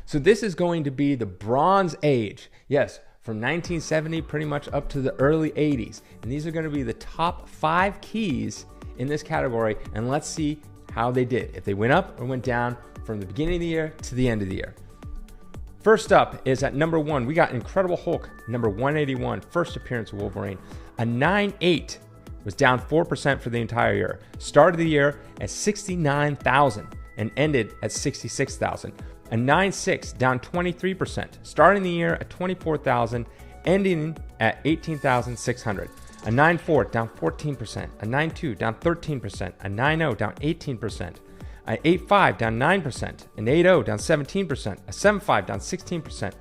So this is going to be the Bronze Age. Yes, from 1970 pretty much up to the early 80s. And these are going to be the top 5 keys in this category. And let's see how they did. If they went up or went down from the beginning of the year to the end of the year. First up is at number 1, we got Incredible Hulk, number 181, first appearance of Wolverine. A 9.8 was down 4% for the entire year. Started the year at 69,000 and ended at 66,000. A 9.6 down 23%, starting the year at 24,000, ending at 18,600. A 9.4 down 14%, a 9.2 down 13%, a 9.0 down 18%, a 8.5 down 9%, an 8.0 down 17%, a 7.5 down 16%.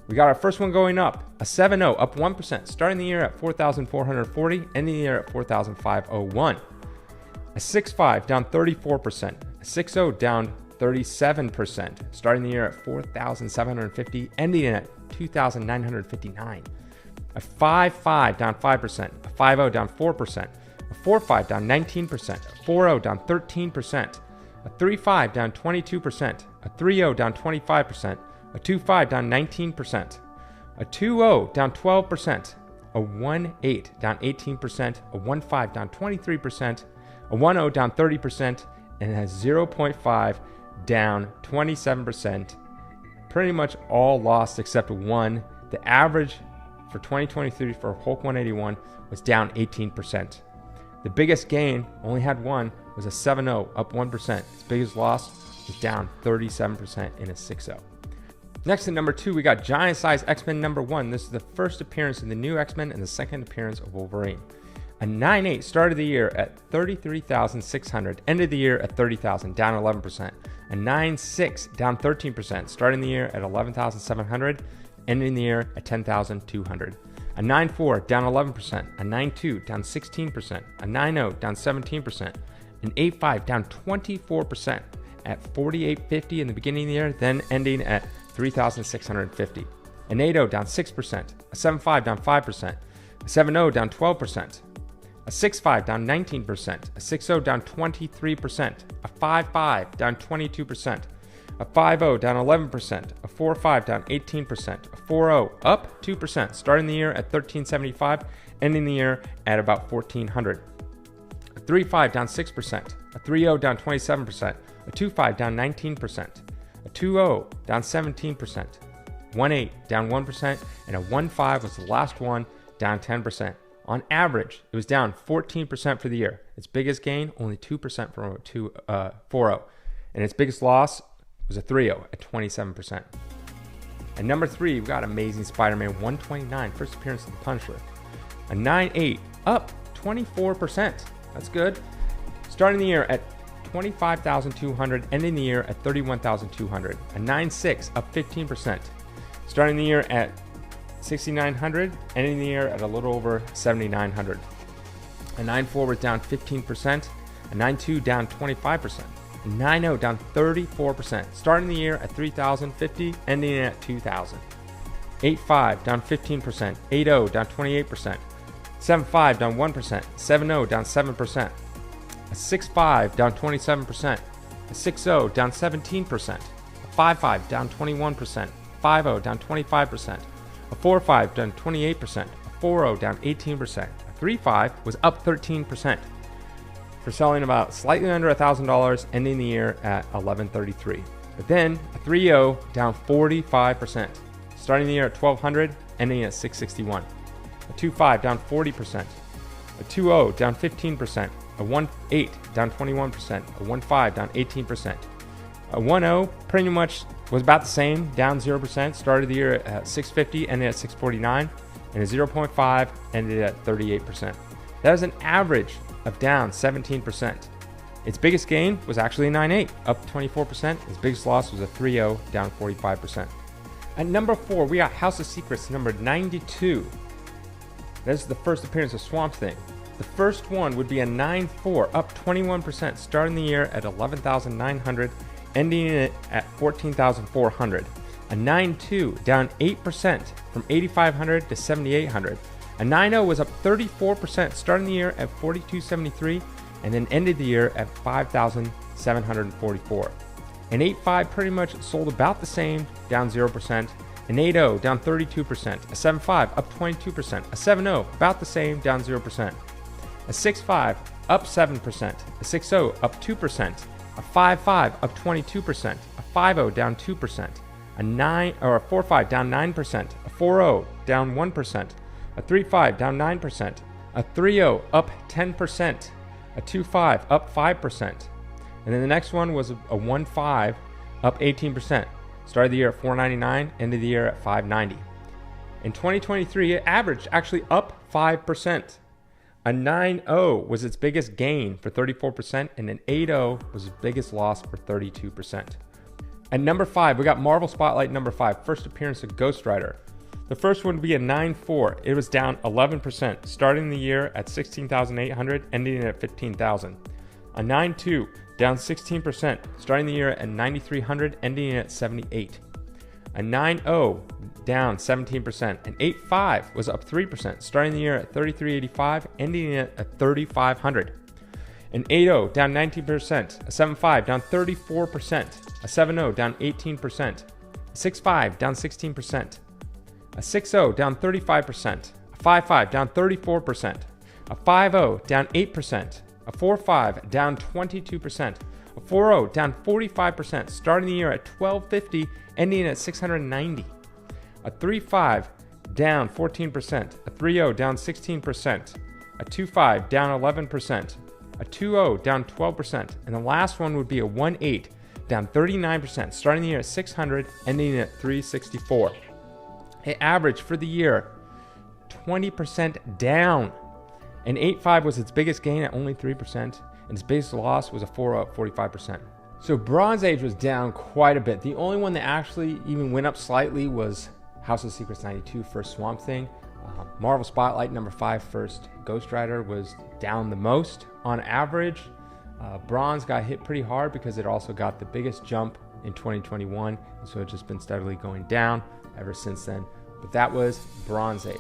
We got our first one going up, a 7.0 up 1%, starting the year at 4,440, ending the year at 4,501. A 6.5 down 34%, a 6.0 down 37%, starting the year at 4,750, ending at 2,959. A 5.5 down 5%, a 5.0 down 4%, a 4.5 down 19%, a 4.0 down 13%, a 3.5 down 22%, a 3.0 down 25%, a 2.5 down 19%, a 2.0 down 12%, a 1.8 down 18%, a 1.5 down 23%, a 1.0 down 30%, and has 0.5 down 27%. Pretty much all lost except one. The average for 2023 for Hulk 181 was down 18%. The biggest gain, only had one, was a 7.0, up 1%. Its biggest loss was down 37% in a 6.0. Next at number 2, we got Giant Size X-Men number 1. This is the first appearance in the new X-Men and the second appearance of Wolverine. A 9.8 started the year at 33,600, ended the year at 30,000, down 11%. A 9.6 down 13%, starting the year at 11,700, ending the year at 10,200. A 9.4 down 11%, a 9.2 down 16%, a 9.0 down 17%, an 8.5 down 24% at 4,850 in the beginning of the year, then ending at 3,650. An 8.0 down 6%, a 7.5 down 5%, a 7.0 down 12%, a 6.5 down 19%, a 6.0 down 23%, a 5.5 down 22%, a 5.0 down 11%, a 4.5 down 18%, a 4.0 up 2%, starting the year at 1,375, ending the year at about 1,400. A 3.5 down 6%, a 3.0 down 27%, a 2.5 down 19%, a 2.0 down 17%, 1.8 down 1%, and a 1.5 was the last one, down 10%. On average, it was down 14% for the year. Its biggest gain, only 2% from a 4.0. And its biggest loss was a 3.0 at 27%. At number 3, we've got Amazing Spider-Man 129, first appearance of the Punisher. A 9.8, up 24%. That's good. Starting the year at 25,200, ending the year at 31,200. A 9.6, up 15%. Starting the year at 6,900, ending the year at a little over 7,900. A 9.4 was down 15%, a 9.2 down 25%, a 9.0 down 34%, starting the year at 3,050, ending at 2,000. 8.5 down 15%, 8.0 down 28%, 7.5 down 1%, 7.0 down 7%, a 6.5 down 27%, a 6.0 down 17%, a 5.5 down 21%, 5.0 down 25%, a 4.5 down 28%, a 4.0 down 18%, a 3.5 was up 13% for selling about slightly under $1,000, ending the year at 1133. But then a 3.0 down 45%, starting the year at 1,200, ending at 661. A 2.5 down 40%, a 2.0 down 15%, a 1.8 down 21%, a 1.5 down 18%. A 1.0 pretty much was about the same, down 0%, started the year at 650, ended at 649, and a 0.5 ended at 38%. That was an average of down 17%. Its biggest gain was actually a 9.8, up 24%. Its biggest loss was a 3.0, down 45%. At number 4, we got House of Secrets, number 92. This is the first appearance of Swamp Thing. The first one would be a 9.4, up 21%, starting the year at 11,900, ending it at 14,400. A 9.2, down 8% from 8,500 to 7,800. A 9.0 was up 34%, starting the year at 4,273, and then ended the year at 5,744. An 8.5 pretty much sold about the same, down 0%. An 8.0 down 32%. A 7.5 up 22%. A 7.0 about the same, down 0%. A 6.5 up 7%. A 6.0 up 2%. A 5.5 up 22%. A 5.0 down 2%. A 4.5 down 9%. A 4.0 down 1%. A 3.5 down 9%. A 3.0 up 10%. A 2.5 up 5%. And then the next one was a 1.5 up 18%. Started the year at $4.99, ended the year at $5.90. In 2023, it averaged actually up 5%. A 9.0 was its biggest gain for 34%, and an 8.0 was its biggest loss for 32%. At number 5, we got Marvel Spotlight number 5, first appearance of Ghost Rider. The first one would be a 9.4. It was down 11%, starting the year at 16,800, ending at 15,000. A 9.2, down 16%, starting the year at 9,300, ending at 78. A 9.0, down 17%. An 8.5 was up 3%, starting the year at 3,385, ending at 3,500. An 8.0 down 19%, a 7.5 down 34%, a 7.0 down 18%, a 6.5 down 16%, a 6.0 down 35%, a 5.5 down 34%, a 5.0 down 8%, a 4.5 down 22%, a 4.0 down 45%, starting the year at 1,250, ending at 690. A 3.5 down 14%, a 3.0 down 16%, a 2.5 down 11%, a 2.0 down 12%, and the last one would be a 1.8 down 39%, starting the year at 600, ending at 364. It averaged for the year 20% down. An 8.5 was its biggest gain at only 3%, and its biggest loss was a 4.0 at 45%. So Bronze Age was down quite a bit. The only one that actually even went up slightly was House of Secrets 92, first Swamp Thing. Marvel Spotlight number 5, first Ghost Rider, was down the most on average. Bronze got hit pretty hard because it also got the biggest jump in 2021, and so it's just been steadily going down ever since then. But that was Bronze Age.